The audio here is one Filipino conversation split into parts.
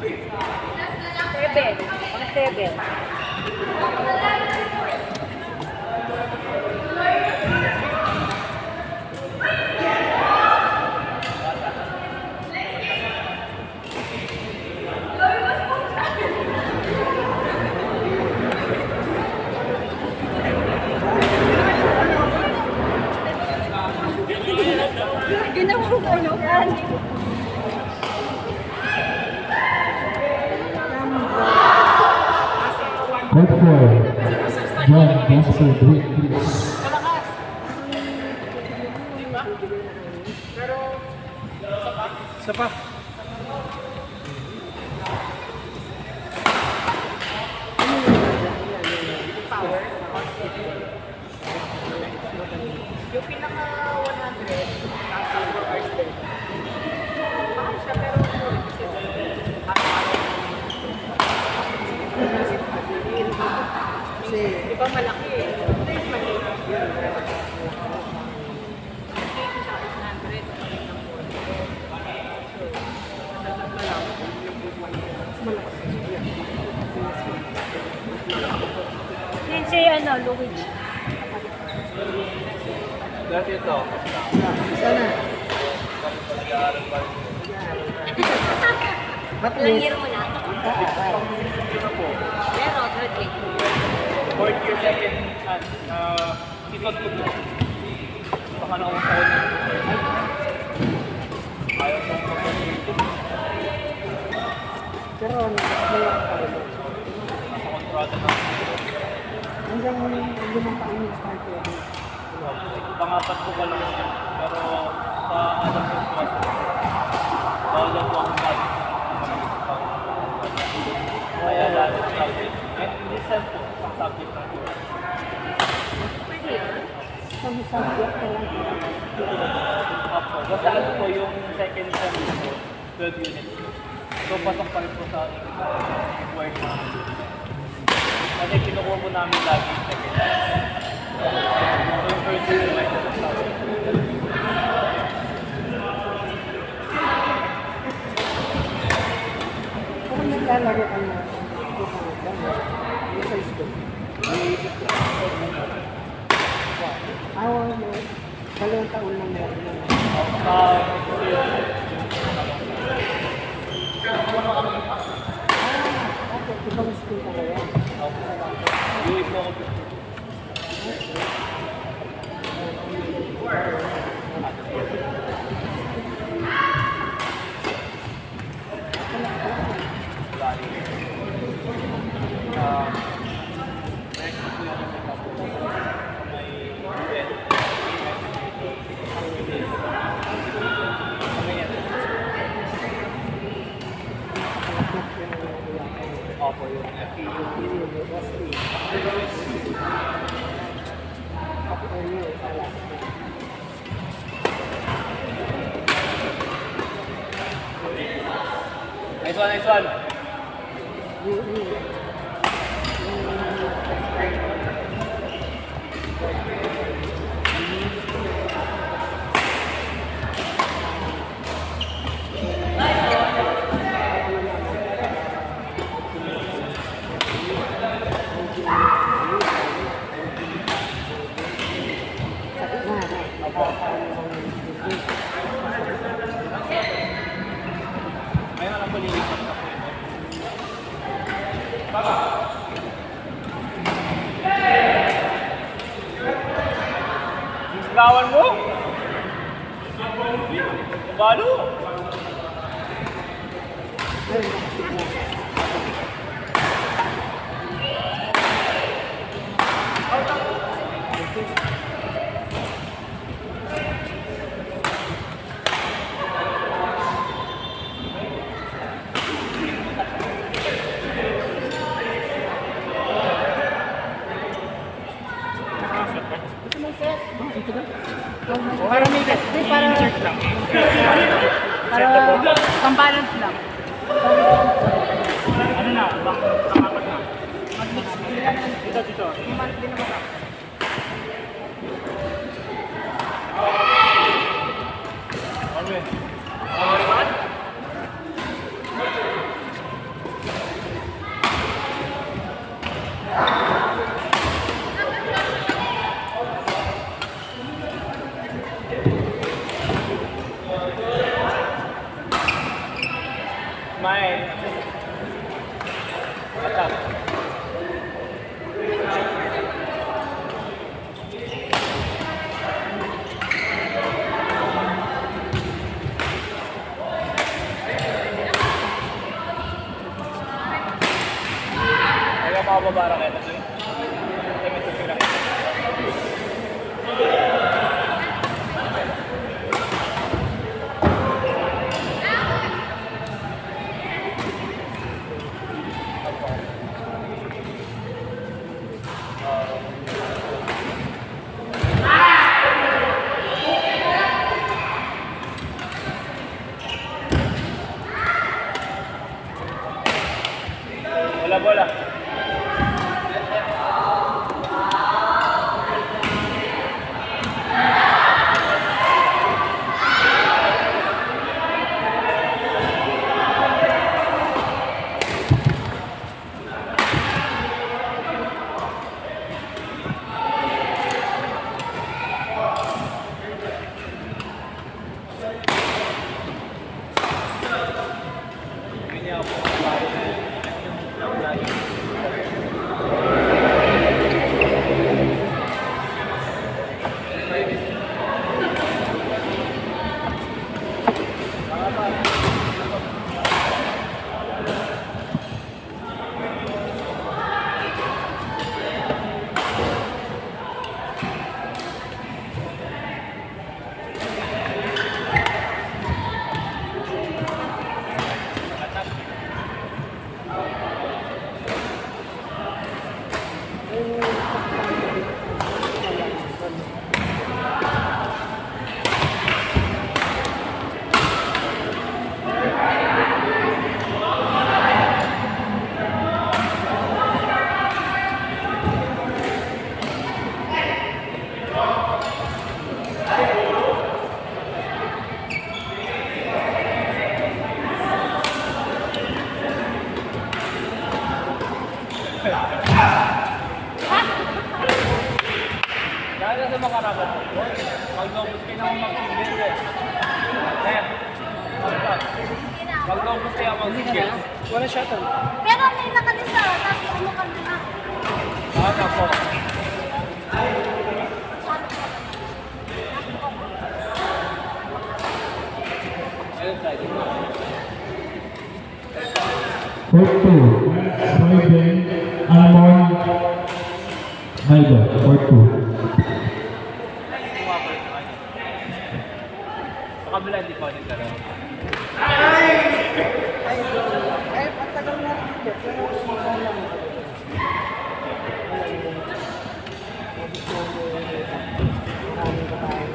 Seven. Mga seven. Ginawa ko ano kan. Court 4, John Gasper Druid Cruz. Isa pa. Yung pinaka 100, nasa 4 hours din. Mahal siya pero kasi di ba malaki eh. Ito is maliit. Ito siya is 100. Yan si ano, Luigi. Dati ito. Sana. Ilang year mo na? Pero, graduate. Fourth year, second hand. Season 2 po. Baka na akong taon. Ayaw sa Pero nakakalak pa rin. nasa kontrata na. Hanggang limang taon yung start yun. Pangapat ko pa lang siya. Pero sa alam ko po. Bawal lang po akong gabi. Kaya lahat ng subject. And listen po sa subject na po. Pwede yun? Some subject na lang. Opo. Basta ano po yung second sem po, 12 units. So pasok pa rin po sa work na. Kasi kinukuha po namin lagi yung second sem. So yung first year naman po sa Kung naglalaro ka na, sa school. Awal mo, 2 taon lang meron na. Okay, ibang school ka kaya? yung po ako Opo, yung Nice one, nice one. Ngayon lang po lilipat na po ito. Sigawan mo? Kabalo? Para may insert lang. Para pang-balance lang. Ano na? Pangapat na. Mag-mix. Dito, dito. Monthly na ba? Arwin. Attack. Kaya makababara kayo na ito. Kaya may tupira kayo. Bola, bola. Ganyan ako. Dahil sa mga karabat ko, mag-lobos kayo na akong mag-single eh. Mag-lobos kayo akong mag-single. Wala shuttle. Pero may nakalisa, tapos umukan na. Ano po? Ayun tayo. Court 2. Soybean, almond, Milo. Court 2. Sa kabila, hindi pa nagkaroon. Ay, patagal na rin dito. Pero wala lang. Maraming babae.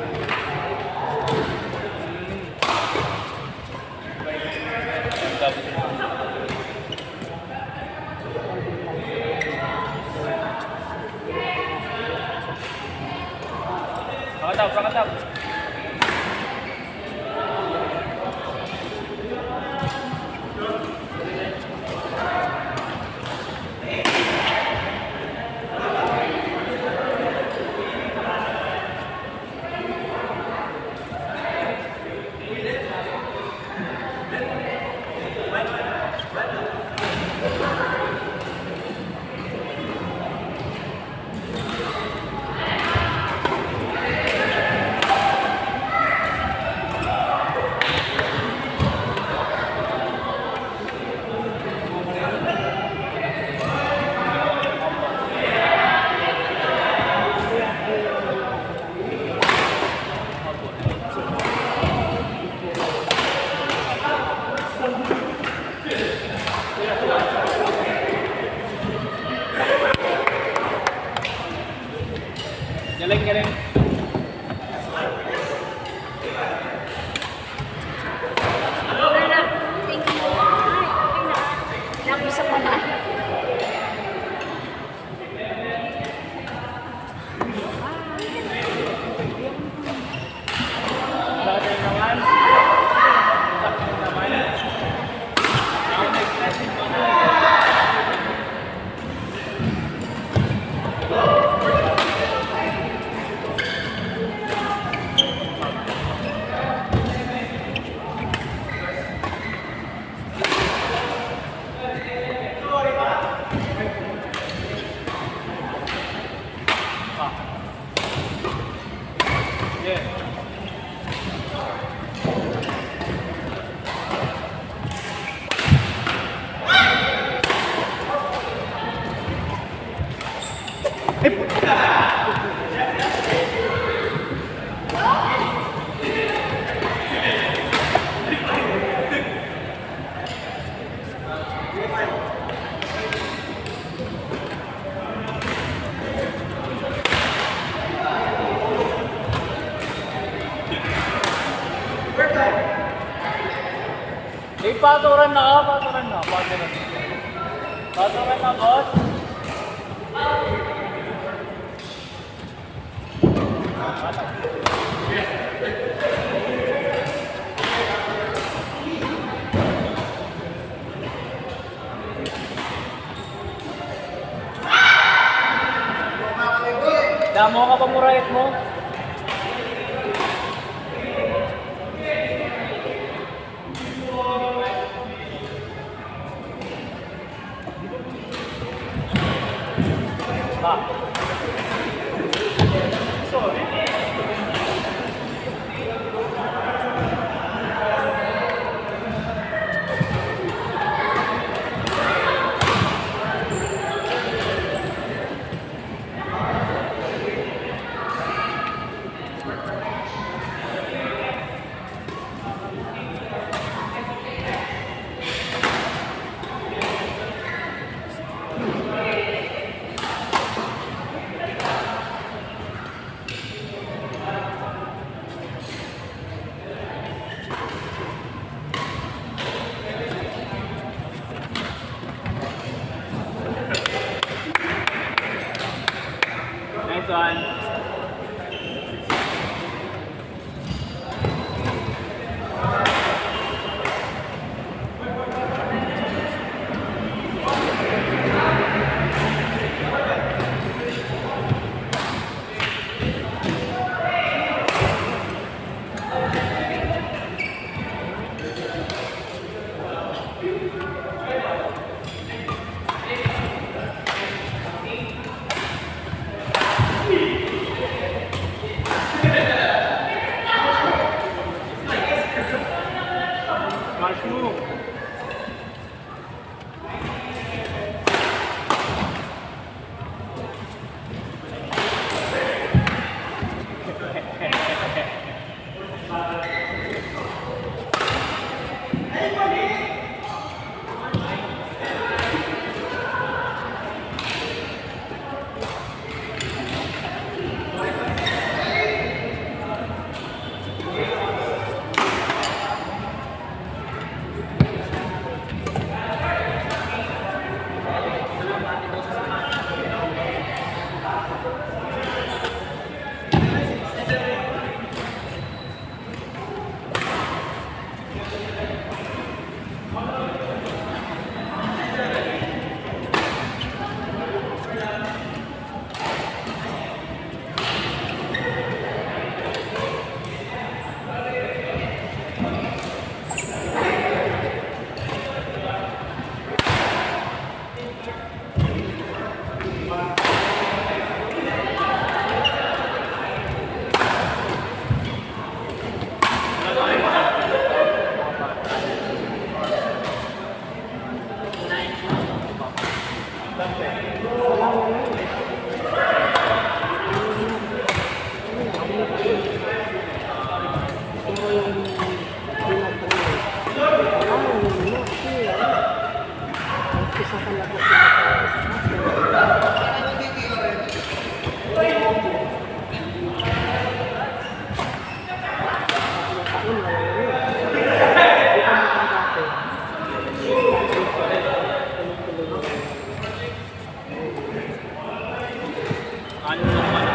Pakatap, pakatap. Galing, galing. Wala na. Thank you. Ay, okay na. Napisa ko na. Bakit naman? Bakit naman? Ako nag-stressing mo na. Paturan na ka, paturan na. Paturan na, boss. Damo ka pa mo right mo? Nice one. Smash move. Ano naman?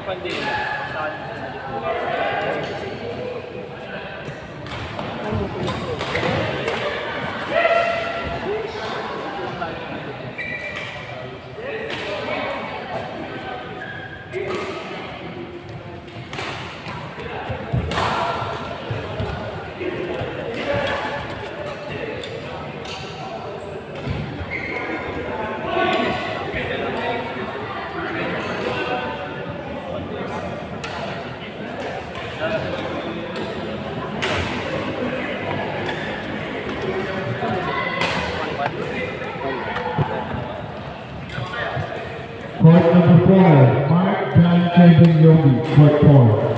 Pandela. Saan? Court number 4, Mark John Kevin Yogi, court 4.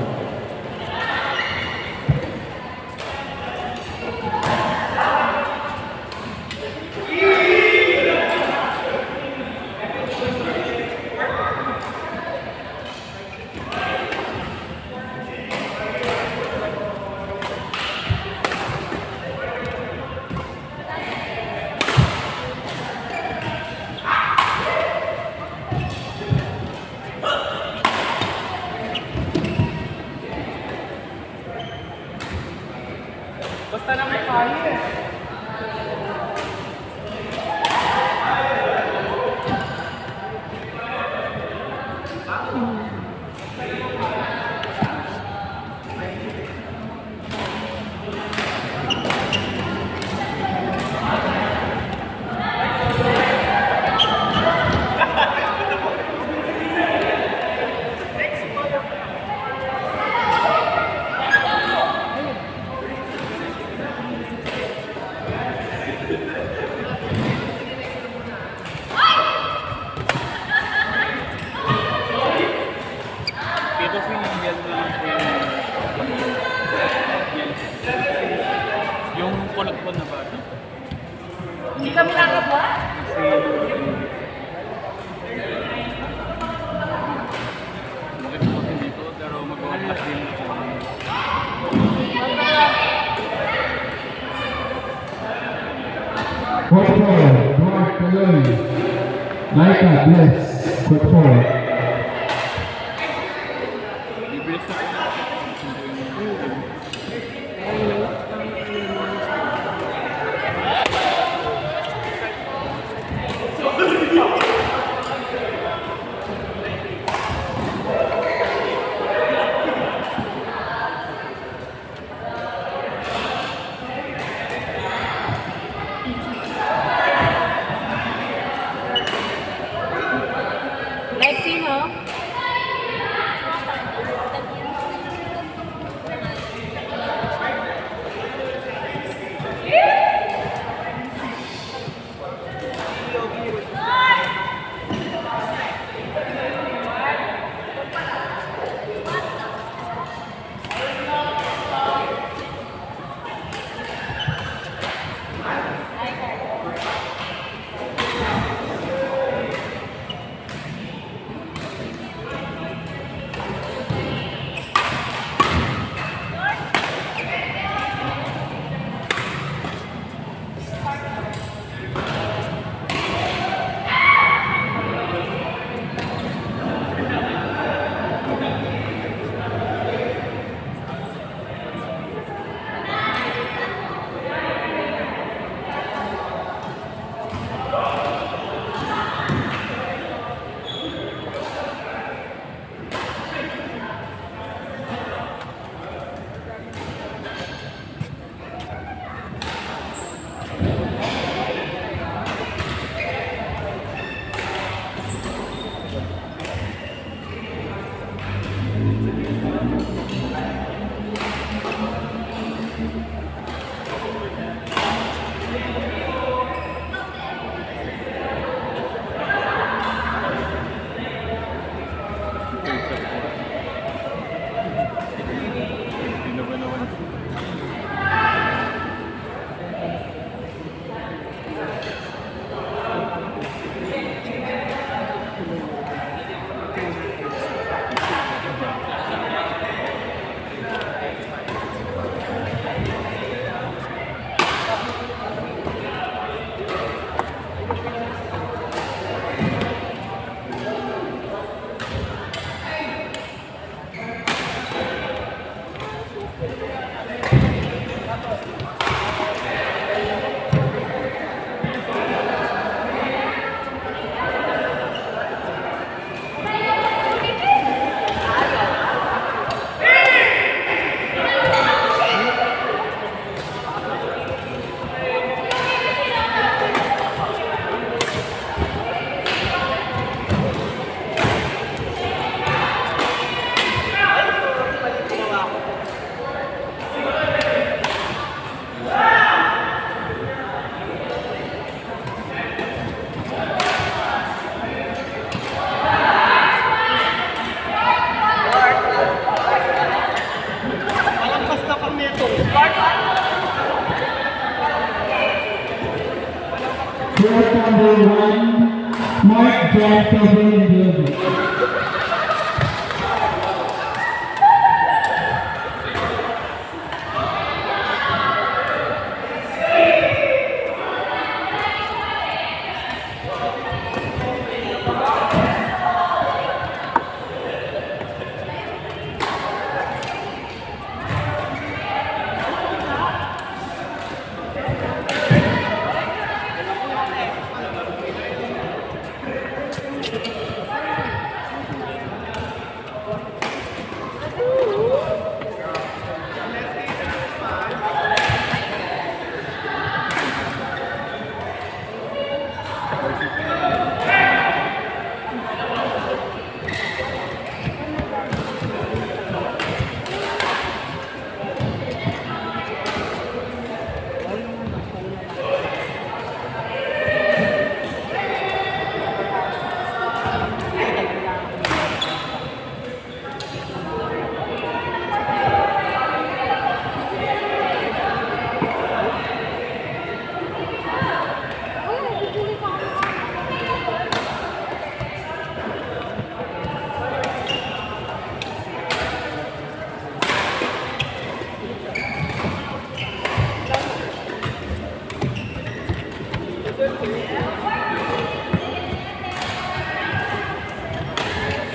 Basta lang may kaya. Ito po yung yan yung kulot po na bata. Hindi kami nakabwa. Kasi bakit po kasi dito pero mag-uwas din ito. Court 4, Mark Kaloy, Laika Bless, court 4. Bibilis na po. Lexi, Court number 1, Mark John Kevin Yogi.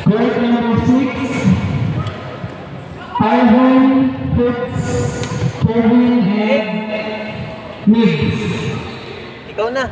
Court number 6, Ivan Fitz, Kevin and Miggs. Ikaw na.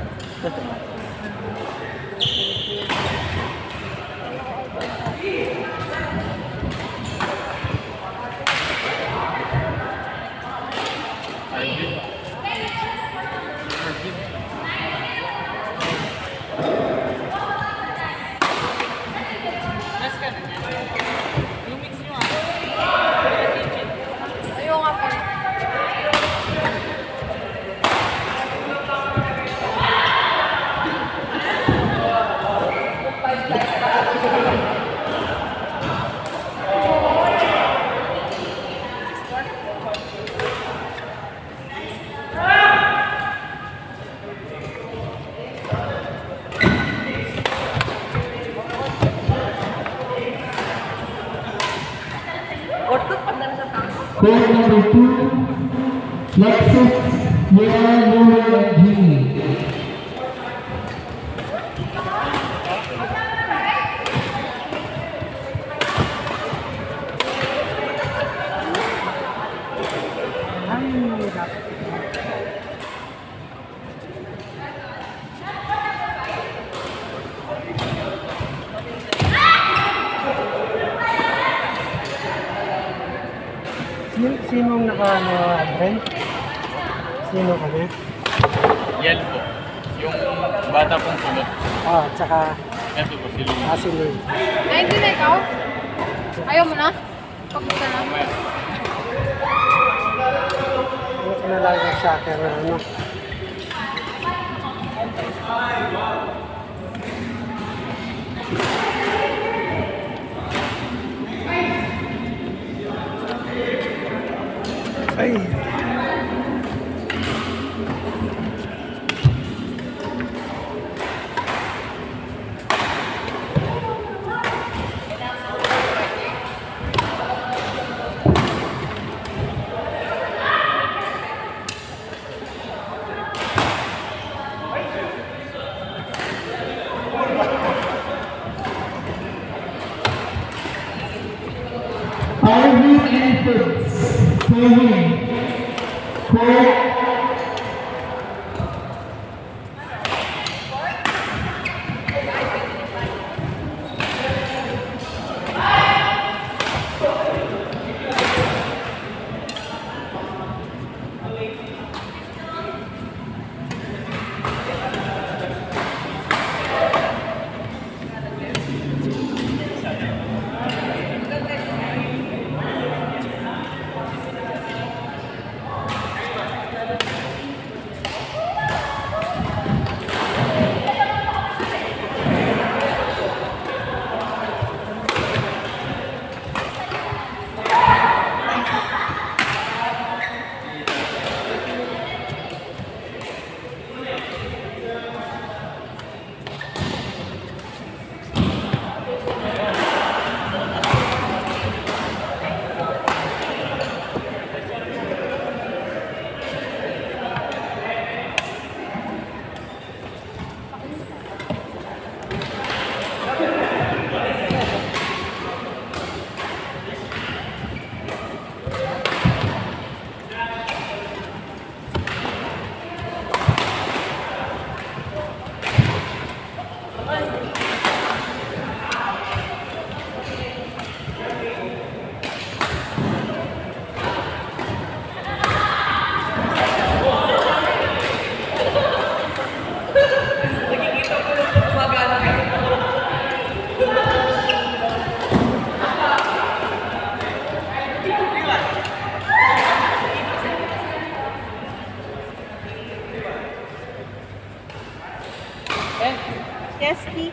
Ayaw nga po. Court number 2, Lexus, Yara, Laura, and Jimmy. Ang hirap. Sinong naka-ano, Advent? Sino kami? Yan po. Yung bata pong sunod. Oh, tsaka Ito po si Lulu. Asilin. Ay, hindi na ikaw? Ayaw mo na? Pagbuka na. Ano ko na lang yung shocker na ano. Ay! Arvin and Fitz, Kevin. Court Keski.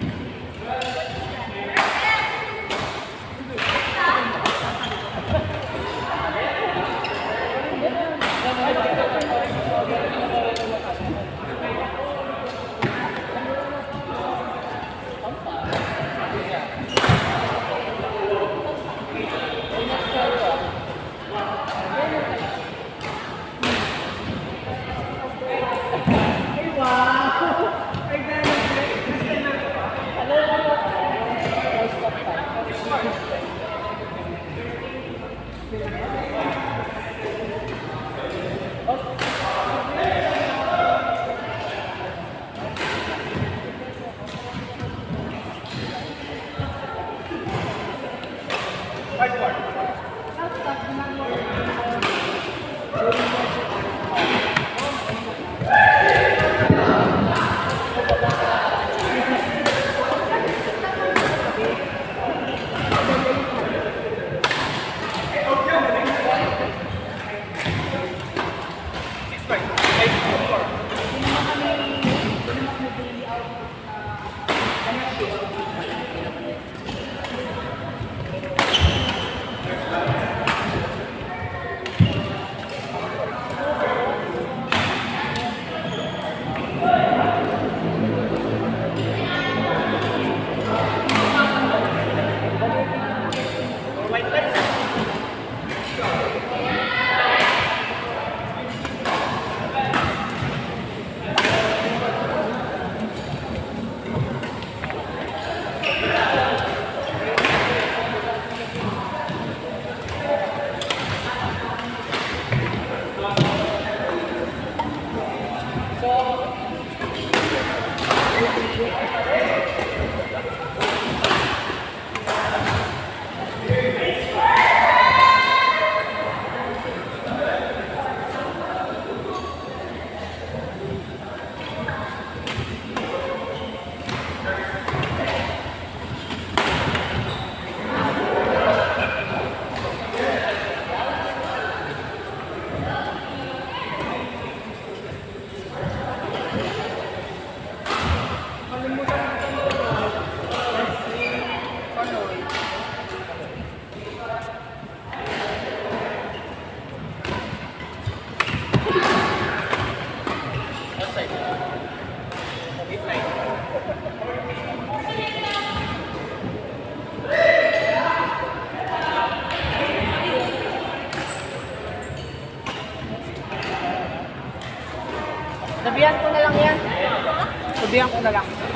Sabihan ko na lang yan. Sabihan ko na lang.